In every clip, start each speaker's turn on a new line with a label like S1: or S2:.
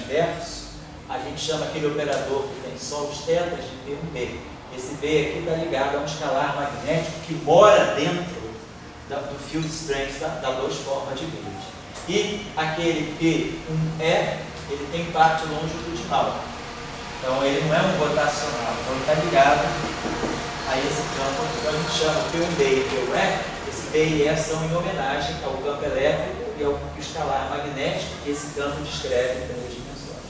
S1: transversos, a gente chama aquele operador que tem só os tetas de P1B. Esse B aqui está ligado a um escalar magnético que mora dentro do field strength das duas formas de grid. E aquele P1E, ele tem parte longitudinal. Então ele não é um rotacional, então ele está ligado a esse campo. Então a gente chama P1B e P1E, esse B e E são em homenagem ao campo elétrico e ao escalar magnético que esse campo descreve em 3 dimensões.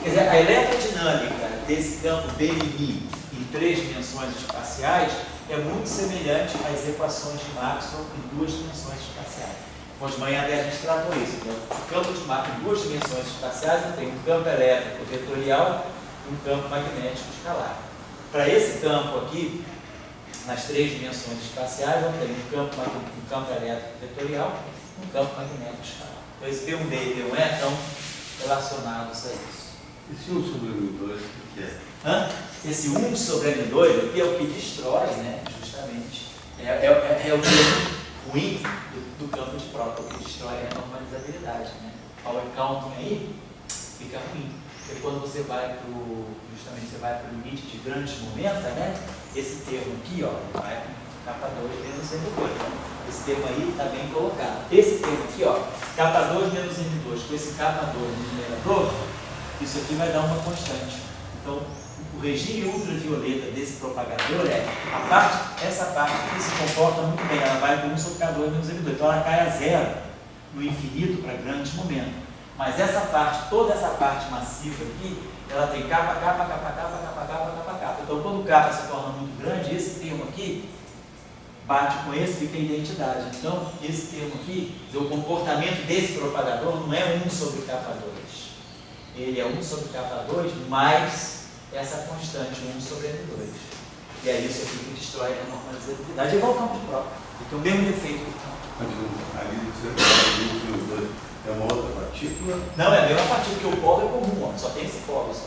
S1: Quer dizer, a eletrodinâmica desse campo BI em 3 dimensões espaciais é muito semelhante às equações de Maxwell em 2 dimensões espaciais. Boltzmann até a gente tratou isso. Né? O campo de Maxwell em 2 dimensões espaciais tem um campo elétrico vetorial e um campo magnético escalar. Para esse campo aqui, nas 3 dimensões espaciais, eu tenho um campo elétrico vetorial e um campo magnético escalar. Então, esse P1B e P1E estão relacionados a isso.
S2: Esse 1 sobre M2, o que é?
S1: Esse 1 sobre M2 aqui é o que destrói, né, justamente. É o termo ruim do campo de próton, que destrói a normalizabilidade. Né? Power counting aí fica ruim. Porque quando você vai para o limite de grandes momentos, né, esse termo aqui, ó, vai para K2 menos M2. Esse termo aí está bem colocado. Esse termo aqui, ó, K2 menos M2, com esse K2 no numerador, isso aqui vai dar uma constante. Então, o regime ultravioleta desse propagador é essa parte aqui se comporta muito bem, ela vai com 1 sobre K2 menos M2, então ela cai a zero no infinito para grandes momentos. Mas essa parte, toda essa parte massiva aqui, ela tem capa. Então, quando o capa se torna muito grande, esse termo aqui bate com esse, fica a identidade. Então, esse termo aqui, o comportamento desse propagador não é 1 sobre K2. Ele é 1 sobre K2 mais essa constante, 1 sobre M2. E é isso aqui que destrói a normalizabilidade. É igual ao campo de próprio. Ele tem o mesmo defeito do campo.
S2: Ali você fala é uma outra partícula?
S1: Não, é a mesma partícula, porque o polo é comum, ó, só tem esse polo só.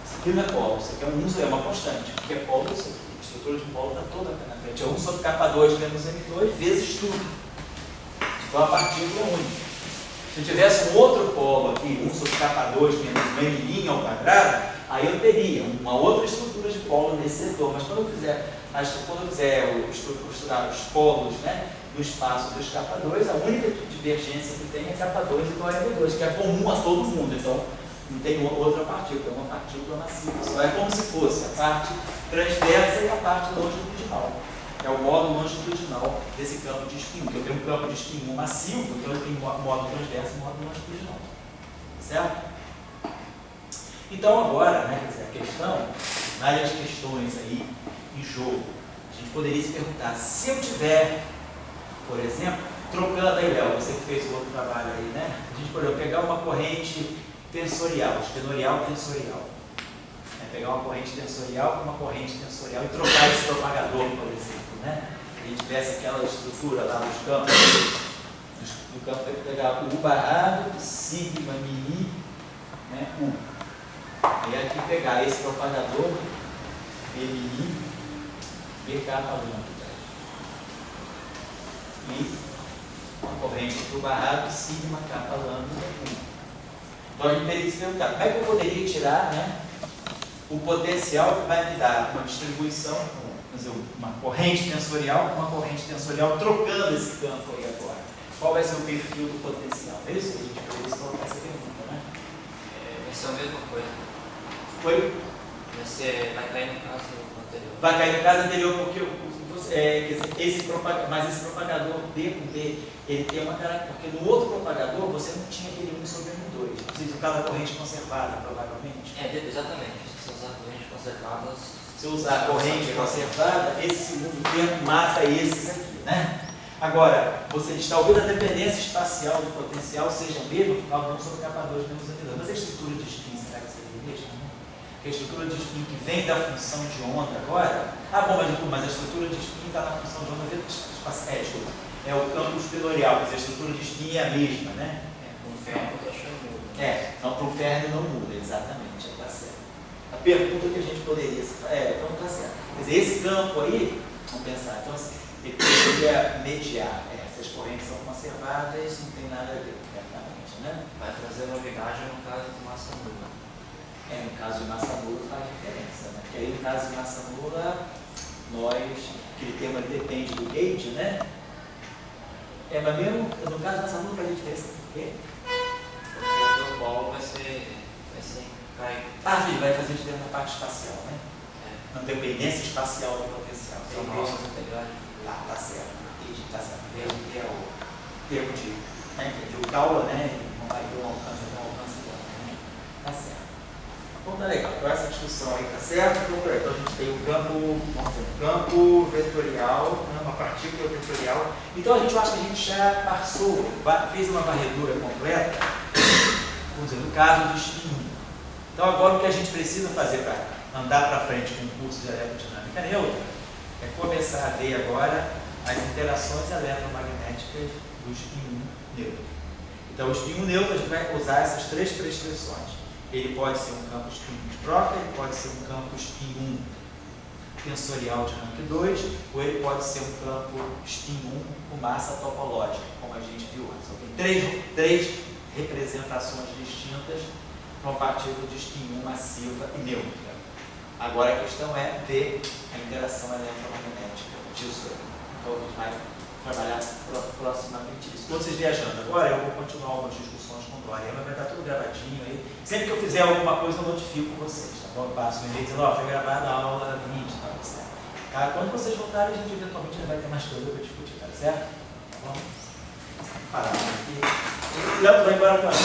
S1: Isso aqui não é polo, isso aqui é uma constante. O que é polo, isso aqui. A estrutura de polo está toda aqui na frente. É 1 sobre K2 menos M2 vezes tudo. Então a partícula é única. Se eu tivesse um outro polo aqui, 1 sobre K2 menos M' ao quadrado, aí eu teria uma outra estrutura de polo nesse setor. Mas quando eu fizer costurar os polos, né, do espaço dos K2, a única divergência que tem é K2 igual a M2, que é comum a todo mundo. Então, não tem outra partícula, é uma partícula massiva. Só é como se fosse a parte transversa e a parte longitudinal. É o modo longitudinal desse campo de espinho. Eu tenho um campo de espinho massivo, então eu tenho modo transverso e modo longitudinal. Certo? Então agora, né, quer dizer, a questão, várias questões aí em jogo, a gente poderia se perguntar, se eu tiver, por exemplo, trocando aí, Léo, você que fez o outro trabalho aí, né? A gente poderia pegar uma corrente tensorial, tensorial. Pegar uma corrente tensorial com uma corrente tensorial e trocar esse propagador, por exemplo, né? A gente tivesse aquela estrutura lá dos campos, do campo vai pegar o U barrado, sigma mini, né, U. Aí aqui pegar esse propagador, B mini, BK lambda. E uma corrente do barrado, sigma K lambda, U. Então a gente teria que se perguntar, como é que eu poderia tirar, né, o potencial que vai me dar uma distribuição, quer dizer, uma corrente tensorial com uma corrente tensorial trocando esse campo aí agora. Qual vai ser o perfil do potencial? É isso que a gente poderia se colocar essa pergunta, né?
S3: Vai ser a mesma coisa.
S1: Foi?
S3: Vai cair no caso anterior.
S1: Vai cair no caso anterior porque quer dizer, esse propagador B com B, ele tem uma característica, porque no outro propagador você não tinha aquele 1 sobre M2, você usa cada corrente conservada, provavelmente.
S3: Exatamente. Se usar correntes conservadas.
S1: Se usar a corrente conservada, esse segundo termo mata esses aqui, né? Agora, você diz, talvez a dependência espacial do potencial seja mesmo por causa do 1 sobre K2 menos M2. Mas a estrutura de spin, será que seria mesmo? Porque a estrutura de spin que vem da função de onda agora. Mas a estrutura de spin está na função de onda espacial. É o campo espinorial, mas a estrutura de spin é a mesma, né?
S3: Com o ferro, eu acho que muda.
S1: Então para o ferro não muda, exatamente, está certo. A pergunta que a gente poderia se fazer, então está certo. Quer dizer, esse campo aí, vamos pensar, então ele poderia mediar, essas correntes são conservadas, não tem nada a ver diretamente, né?
S3: Vai trazer novidade no caso do massa
S1: caso de massa nula faz diferença, né? Porque aí no caso de massa nula, aquele termo ali depende do gauge, né? Mas mesmo no caso de massa nula faz diferença por quê?
S3: Porque o teu polo vai ser cair.
S1: Vai fazer diferença na parte espacial, né?
S3: É.
S1: Na dependência espacial do potencial.
S3: Tem nossa integridade.
S1: Tá certo. Entendi, tá certo. Vejo que é o termo de, né? De o caula, né? Não vai ter um alcance, tem um alcance dela, né? Tá certo. Então tá legal. Então essa discussão aí tá certa. Então a gente tem o campo, vamos dizer, um campo vetorial, né? Uma partícula vetorial. Então a gente acha que a gente já passou, fez uma varredura completa, vamos dizer, no caso do spin 1. Então agora o que a gente precisa fazer para andar para frente com o curso de eletrodinâmica neutra é começar a ver agora as interações eletromagnéticas do spin 1 neutro. Então o spin 1 neutro a gente vai usar essas três prescrições. Ele pode ser um campo spin 1 de Broca, ele pode ser um campo spin 1 tensorial de Rank 2, ou ele pode ser um campo spin 1 com massa topológica, como a gente viu antes. Então, tem três representações distintas para uma partícula de spin 1 massiva e neutra. Agora a questão é ver a interação eletromagnética disso. Então a gente vai trabalhar proximamente isso. Quando vocês viajando agora, eu vou continuar algumas discussões com o Dória, mas vai estar tudo gravadinho aí. Sempre que eu fizer alguma coisa, eu notifico vocês. Tá bom? Eu passo um e-mail dizendo, foi gravada a aula 20, tá certo? Tá? Quando vocês voltarem, a gente eventualmente já vai ter mais coisa para discutir, tá certo? Tá bom? Parar aqui. Léo, vai embora agora.